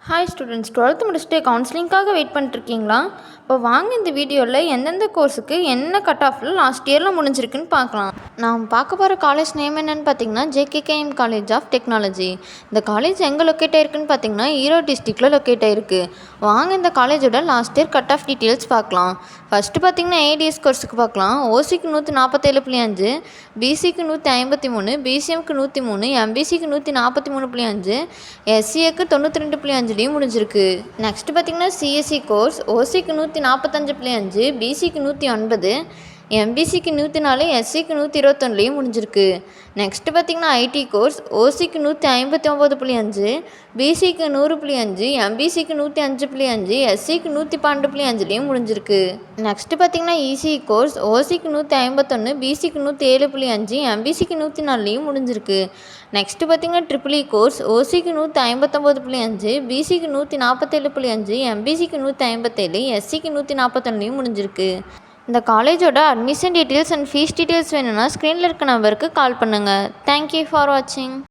Hi students, 12th முடிச்சுட்டு கவுன்சிலிங்காக wait பண்ணிட்டுருக்கீங்களா? இப்போ வாங்க இந்த வீடியோவில் எந்தெந்த கோர்ஸுக்கு என்ன கட் ஆஃபில் லாஸ்ட் இயரில் முடிஞ்சிருக்குன்னு பார்க்கலாம். நான் பார்க்க போகிற காலேஜ் நேம் என்னென்னு பார்த்தீங்கன்னா ஜேகேகேஎம் காலேஜ் ஆஃப் டெக்னாலஜி. இந்த காலேஜ் எங்கே லொக்கேட் ஆயிருக்குன்னு பார்த்தீங்கன்னா ஈரோடு டிஸ்ட்ரிக்டில் லொக்கேட் ஆயிருக்கு. வாங்க இந்த காலேஜோட last year cut off details பார்க்கலாம். ஃபஸ்ட்டு பார்த்தீங்கன்னா ஏடிஎஸ் கோர்ஸுக்கு பார்க்கலாம். ஓசிக்கு 147.5, பிசிக்கு 153, பிசிஎம்க்கு 103, எம்பிசிக்கு 143.5, எஸ்சிஏக்கு 92.5 முடிஞ்சிருக்கு. நெக்ஸ்ட் பார்த்தீங்கன்னா சிஎஸ்சி கோர்ஸ். ஓசிக்கு 145.5, பிசிக்கு 109, எம்பிசிக்கு 104, எஸ்சிக்கு 121 முடிஞ்சிருக்கு. நெக்ஸ்ட் பார்த்தீங்கன்னா ஐடி கோர்ஸ். ஓசிக்கு 159.5, பிசிக்கு 100.5, எம்பிசிக்கு 105.5, எஸ்சிக்கு 112.5 முடிஞ்சிருக்கு. நெக்ஸ்ட் பார்த்தீங்கன்னா இசி கோர்ஸ். ஓசிக்கு 151, பிசிக்கு 107.5, எம்பிசிக்கு 104 முடிஞ்சிருக்கு. நெக்ஸ்ட் பார்த்தீங்கன்னா ட்ரிபிள் இ கோர்ஸ். ஓசிக்கு 159.5, பிசிக்கு 147.5, எம்பிசிக்கு 157, எஸ்சிக்கு 141 முடிஞ்சிருக்கு. இந்த காலேஜோட admission details and fees details வேணும்னா ஸ்க்ரீனில் இருக்க நம்பருக்கு கால் பண்ணுங்கள். தேங்க்யூ ஃபார் வாட்சிங்.